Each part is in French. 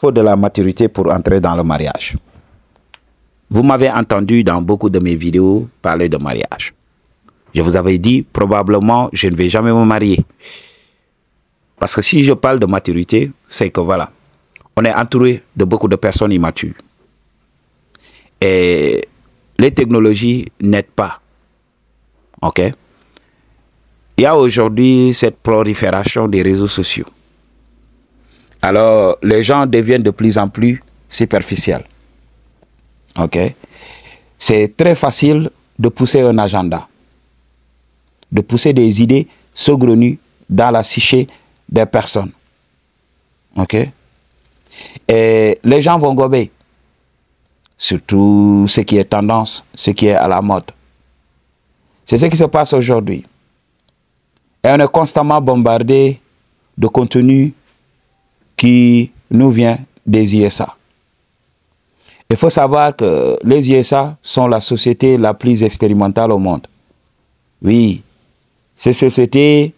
faut de la maturité pour entrer dans le mariage. Vous m'avez entendu dans beaucoup de mes vidéos parler de mariage. Je vous avais dit, probablement, je ne vais jamais me marier. Parce que si je parle de maturité, c'est que voilà, on est entouré de beaucoup de personnes immatures. Et les technologies n'aident pas. Ok? Il y a aujourd'hui cette prolifération des réseaux sociaux. Alors, les gens deviennent de plus en plus superficiels. Ok? C'est très facile de pousser un agenda, de pousser des idées saugrenues dans la psyché des personnes. Ok? Et les gens vont gober. Surtout ce qui est tendance, ce qui est à la mode. C'est ce qui se passe aujourd'hui. Et on est constamment bombardé de contenu qui nous vient des USA. Il faut savoir que les USA sont la société la plus expérimentale au monde. Oui, cette société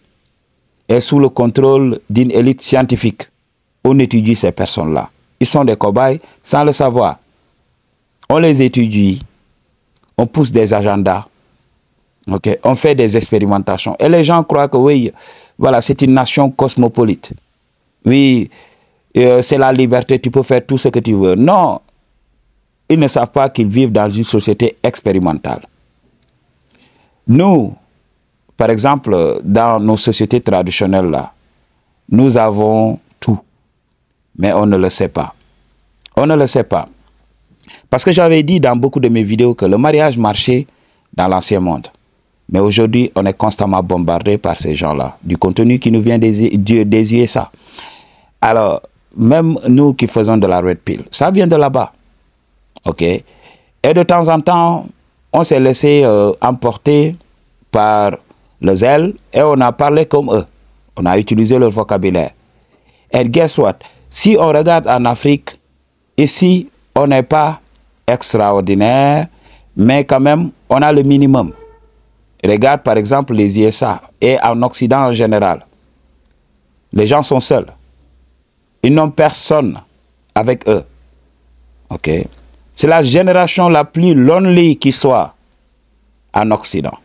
est sous le contrôle d'une élite scientifique. On étudie ces personnes-là. Ils sont des cobayes sans le savoir. On les étudie, on pousse des agendas, okay? On fait des expérimentations. Et les gens croient que oui, voilà, c'est une nation cosmopolite. Oui, c'est la liberté, tu peux faire tout ce que tu veux. Non, ils ne savent pas qu'ils vivent dans une société expérimentale. Nous, par exemple, dans nos sociétés traditionnelles, là, nous avons tout, mais on ne le sait pas. On ne le sait pas. Parce que j'avais dit dans beaucoup de mes vidéos que le mariage marchait dans l'ancien monde. Mais aujourd'hui, on est constamment bombardé par ces gens-là, du contenu qui nous vient des USA. Alors, même nous qui faisons de la red pill, ça vient de là-bas. Ok? Et de temps en temps, on s'est laissé emporter par le zèle et on a parlé comme eux. On a utilisé leur vocabulaire. Et guess what? Si on regarde en Afrique, ici, on n'est pas extraordinaire, mais quand même, on a le minimum. Regarde par exemple les USA et en Occident en général. Les gens sont seuls. Ils n'ont personne avec eux. Ok? C'est la génération la plus lonely qui soit en Occident.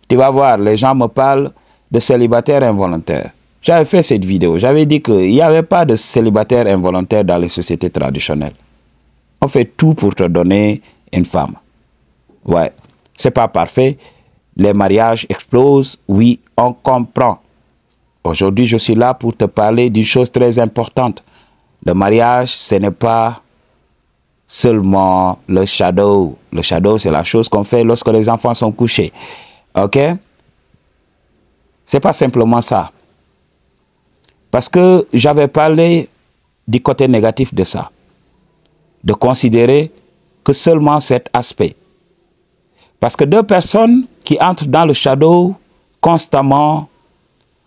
Tu vas voir, les gens me parlent de célibataires involontaires. J'avais fait cette vidéo. J'avais dit qu'il n'y avait pas de célibataires involontaires dans les sociétés traditionnelles. On fait tout pour te donner une femme. Ouais, c'est pas parfait. Les mariages explosent. Oui, on comprend. Aujourd'hui, je suis là pour te parler d'une chose très importante. Le mariage, ce n'est pas seulement le shadow. Le shadow, c'est la chose qu'on fait lorsque les enfants sont couchés. Ok? C'est pas simplement ça. Parce que j'avais parlé du côté négatif de ça. De considérer que seulement cet aspect. Parce que deux personnes qui entrent dans le shadow constamment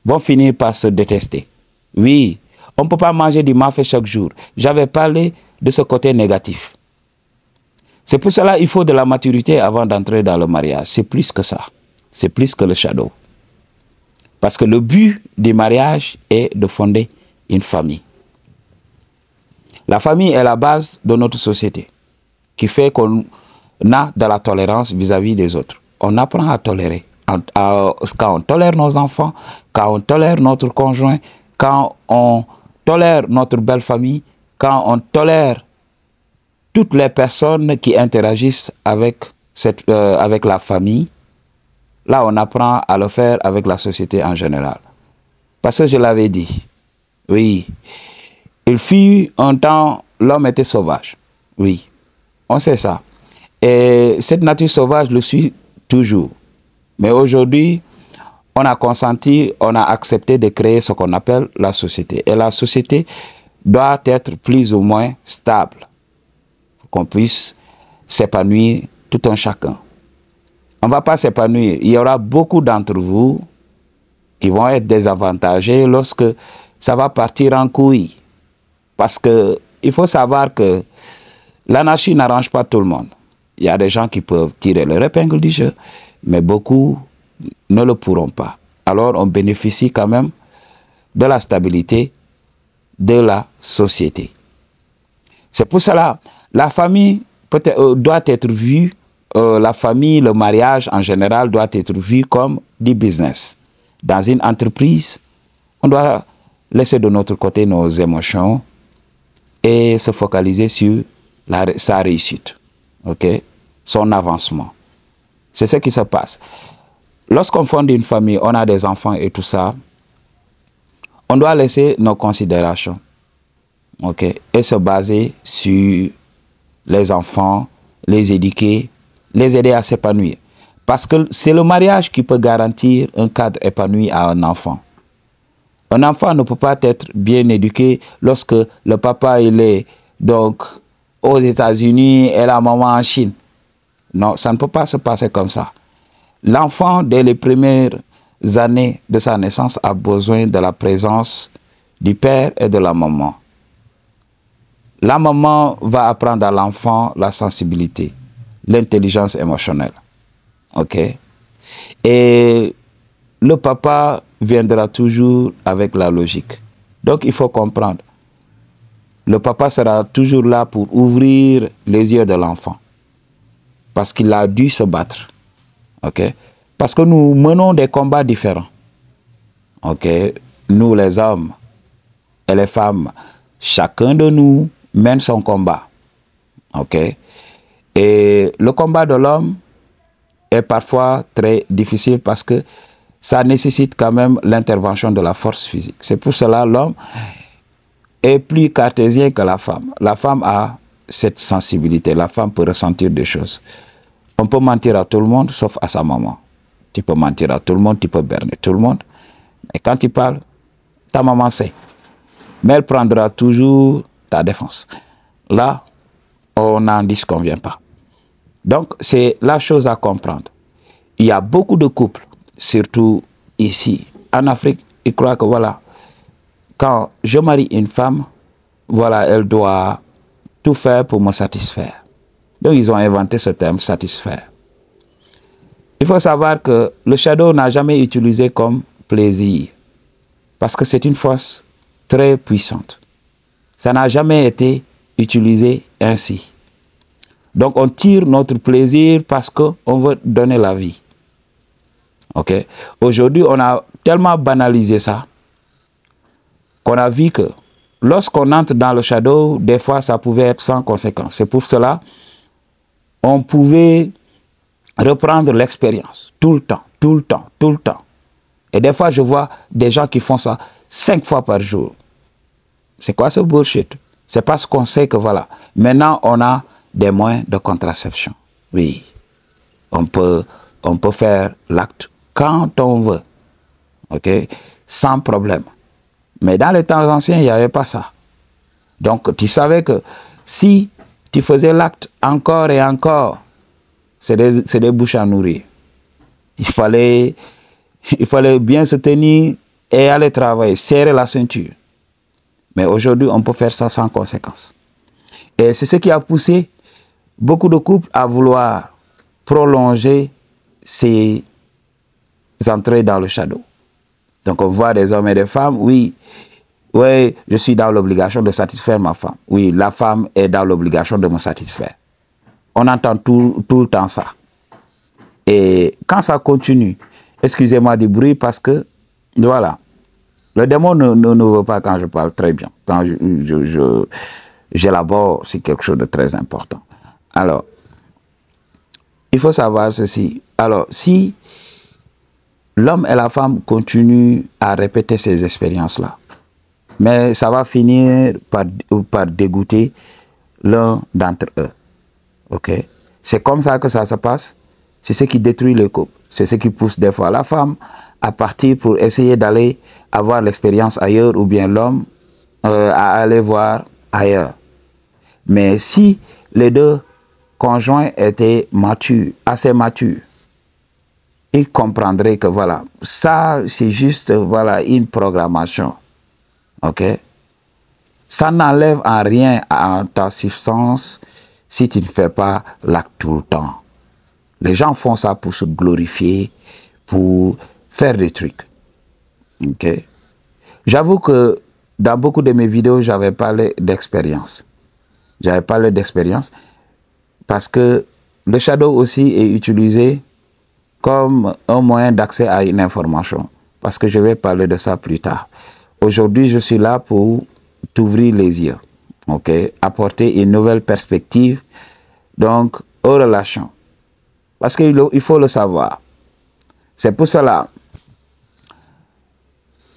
vont finir par se détester. Oui, on ne peut pas manger du mafé chaque jour. J'avais parlé de ce côté négatif. C'est pour cela qu'il faut de la maturité avant d'entrer dans le mariage. C'est plus que ça. C'est plus que le shadow. Parce que le but du mariage est de fonder une famille. La famille est la base de notre société, qui fait qu'on a de la tolérance vis-à-vis des autres. On apprend à tolérer. Quand on tolère nos enfants, quand on tolère notre conjoint, quand on tolère notre belle famille, quand on tolère toutes les personnes qui interagissent avec la famille, là on apprend à le faire avec la société en général. Parce que je l'avais dit, oui, il fut un temps, l'homme était sauvage. Oui, on sait ça. Et cette nature sauvage le suit toujours. Mais aujourd'hui, on a consenti, on a accepté de créer ce qu'on appelle la société. Et la société doit être plus ou moins stable pour qu'on puisse s'épanouir tout un chacun. On ne va pas s'épanouir. Il y aura beaucoup d'entre vous qui vont être désavantagés lorsque ça va partir en couille. Parce qu'il faut savoir que l'anarchie n'arrange pas tout le monde. Il y a des gens qui peuvent tirer leur épingle du jeu, mais beaucoup ne le pourront pas. Alors on bénéficie quand même de la stabilité de la société. C'est pour cela, la famille doit être vue, la famille, le mariage en général doit être vu comme du business. Dans une entreprise, on doit laisser de notre côté nos émotions et se focaliser sur sa réussite, ok, son avancement. C'est ce qui se passe. Lorsqu'on fonde une famille, on a des enfants et tout ça, on doit laisser nos considérations, ok, et se baser sur les enfants, les éduquer, les aider à s'épanouir. Parce que c'est le mariage qui peut garantir un cadre épanoui à un enfant. Un enfant ne peut pas être bien éduqué lorsque le papa il est donc aux États-Unis et la maman en Chine. Non, ça ne peut pas se passer comme ça. L'enfant, dès les premières années de sa naissance, a besoin de la présence du père et de la maman. La maman va apprendre à l'enfant la sensibilité, l'intelligence émotionnelle. Ok? Et le papa viendra toujours avec la logique. Donc, il faut comprendre. Le papa sera toujours là pour ouvrir les yeux de l'enfant. Parce qu'il a dû se battre. Ok? Parce que nous menons des combats différents. Ok? Nous, les hommes et les femmes, chacun de nous mène son combat. Ok? Et le combat de l'homme est parfois très difficile parce que ça nécessite quand même l'intervention de la force physique. C'est pour cela que l'homme est plus cartésien que la femme. La femme a cette sensibilité. La femme peut ressentir des choses. On peut mentir à tout le monde, sauf à sa maman. Tu peux mentir à tout le monde, tu peux berner tout le monde. Et quand tu parles, ta maman sait. Mais elle prendra toujours ta défense. Là, on n'en disconvient pas. Donc, c'est la chose à comprendre. Il y a beaucoup de couples, surtout ici, en Afrique, ils croient que voilà, quand je marie une femme, voilà, elle doit tout faire pour me satisfaire. Donc, ils ont inventé ce terme satisfaire. Il faut savoir que le shadow n'a jamais utilisé comme plaisir, parce que c'est une force très puissante. Ça n'a jamais été utilisé ainsi. Donc, on tire notre plaisir parce qu'on veut donner la vie. Ok? Aujourd'hui, on a tellement banalisé ça qu'on a vu que lorsqu'on entre dans le shadow, des fois, ça pouvait être sans conséquence. C'est pour cela on pouvait reprendre l'expérience tout le temps, tout le temps, tout le temps. Et des fois, je vois des gens qui font ça 5 fois par jour. C'est quoi ce bullshit? C'est parce qu'on sait que voilà, maintenant, on a des moyens de contraception. Oui, on peut faire l'acte quand on veut, ok, sans problème. Mais dans les temps anciens, il n'y avait pas ça. Donc, tu savais que si tu faisais l'acte encore et encore, c'est des bouches à nourrir. Il fallait bien se tenir et aller travailler, serrer la ceinture. Mais aujourd'hui, on peut faire ça sans conséquence. Et c'est ce qui a poussé beaucoup de couples à vouloir prolonger ces entrées dans le shadow. Donc on voit des hommes et des femmes, oui, je suis dans l'obligation de satisfaire ma femme. Oui, la femme est dans l'obligation de me satisfaire. On entend tout le temps ça. Et quand ça continue, excusez-moi du bruit parce que, voilà, le démon ne veut pas quand je parle très bien. Quand j'élabore, c'est quelque chose de très important. Alors, il faut savoir ceci. Alors, si l'homme et la femme continuent à répéter ces expériences-là, mais ça va finir par dégoûter l'un d'entre eux. Ok? C'est comme ça que ça se passe. C'est ce qui détruit le couple. C'est ce qui pousse des fois la femme à partir pour essayer d'aller avoir l'expérience ailleurs ou bien l'homme à aller voir ailleurs. Mais si les deux conjoints étaient matures, assez matures, ils comprendraient que voilà, ça c'est juste voilà une programmation. Ok? Ça n'enlève en rien à ta substance si tu ne fais pas l'acte tout le temps. Les gens font ça pour se glorifier, pour faire des trucs. Ok? J'avoue que dans beaucoup de mes vidéos, j'avais parlé d'expérience. J'avais parlé d'expérience parce que le shadow aussi est utilisé comme un moyen d'accès à une information. Parce que je vais parler de ça plus tard. Aujourd'hui, je suis là pour t'ouvrir les yeux. Ok? Apporter une nouvelle perspective donc aux relations. Parce qu'il faut le savoir. C'est pour cela,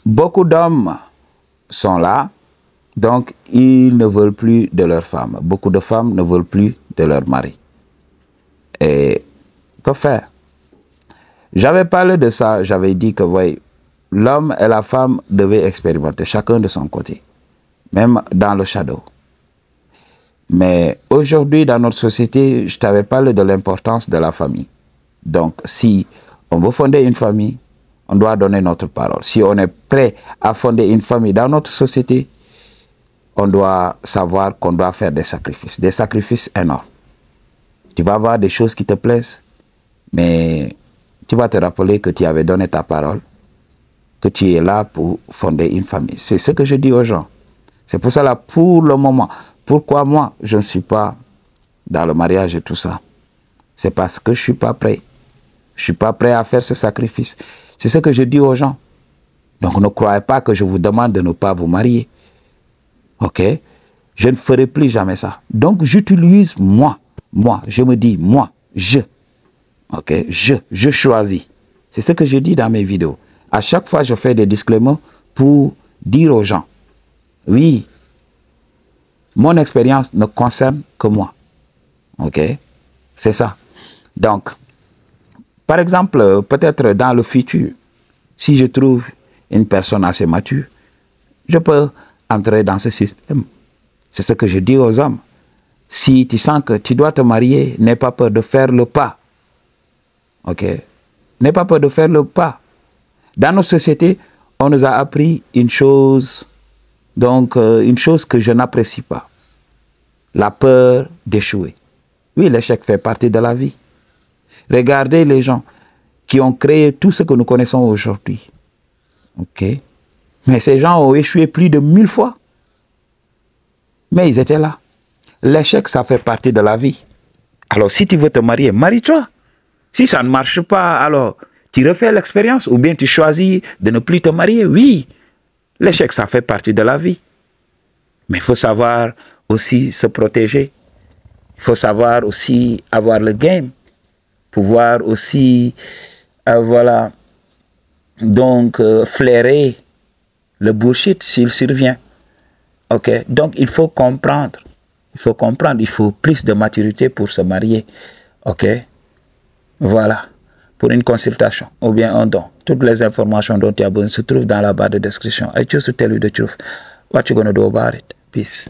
beaucoup d'hommes sont là, donc ils ne veulent plus de leur femme. Beaucoup de femmes ne veulent plus de leur mari. Et que faire? J'avais parlé de ça, j'avais dit que oui, l'homme et la femme devaient expérimenter, chacun de son côté, même dans le shadow. Mais aujourd'hui, dans notre société, je t'avais parlé de l'importance de la famille. Donc, si on veut fonder une famille, on doit donner notre parole. Si on est prêt à fonder une famille dans notre société, on doit savoir qu'on doit faire des sacrifices énormes. Tu vas avoir des choses qui te plaisent, mais tu vas te rappeler que tu avais donné ta parole, que tu es là pour fonder une famille. C'est ce que je dis aux gens. C'est pour cela, pour le moment, pourquoi moi, je ne suis pas dans le mariage et tout ça? C'est parce que je ne suis pas prêt. Je ne suis pas prêt à faire ce sacrifice. C'est ce que je dis aux gens. Donc ne croyez pas que je vous demande de ne pas vous marier. Ok? Je ne ferai plus jamais ça. Donc j'utilise moi. Je me dis moi. Ok? Je choisis. C'est ce que je dis dans mes vidéos. À chaque fois, je fais des disclaimers pour dire aux gens, oui, mon expérience ne concerne que moi. Ok? C'est ça. Donc, par exemple, peut-être dans le futur, si je trouve une personne assez mature, je peux entrer dans ce système. C'est ce que je dis aux hommes. Si tu sens que tu dois te marier, n'aie pas peur de faire le pas. Ok? N'aie pas peur de faire le pas. Dans nos sociétés, on nous a appris une chose, donc une chose que je n'apprécie pas. La peur d'échouer. Oui, l'échec fait partie de la vie. Regardez les gens qui ont créé tout ce que nous connaissons aujourd'hui. Ok? Mais ces gens ont échoué plus de 1000 fois. Mais ils étaient là. L'échec, ça fait partie de la vie. Alors, si tu veux te marier, marie-toi. Si ça ne marche pas, alors tu refais l'expérience ou bien tu choisis de ne plus te marier. Oui, l'échec, ça fait partie de la vie. Mais il faut savoir aussi se protéger. Il faut savoir aussi avoir le game. Pouvoir aussi, voilà, donc flairer le bullshit s'il survient. Ok, donc il faut comprendre. Il faut comprendre, il faut plus de maturité pour se marier. Ok, voilà, pour une consultation ou bien un don. Toutes les informations dont tu as besoin se trouvent dans la barre de description. I choose to tell you the truth. What you gonna do about it? Peace.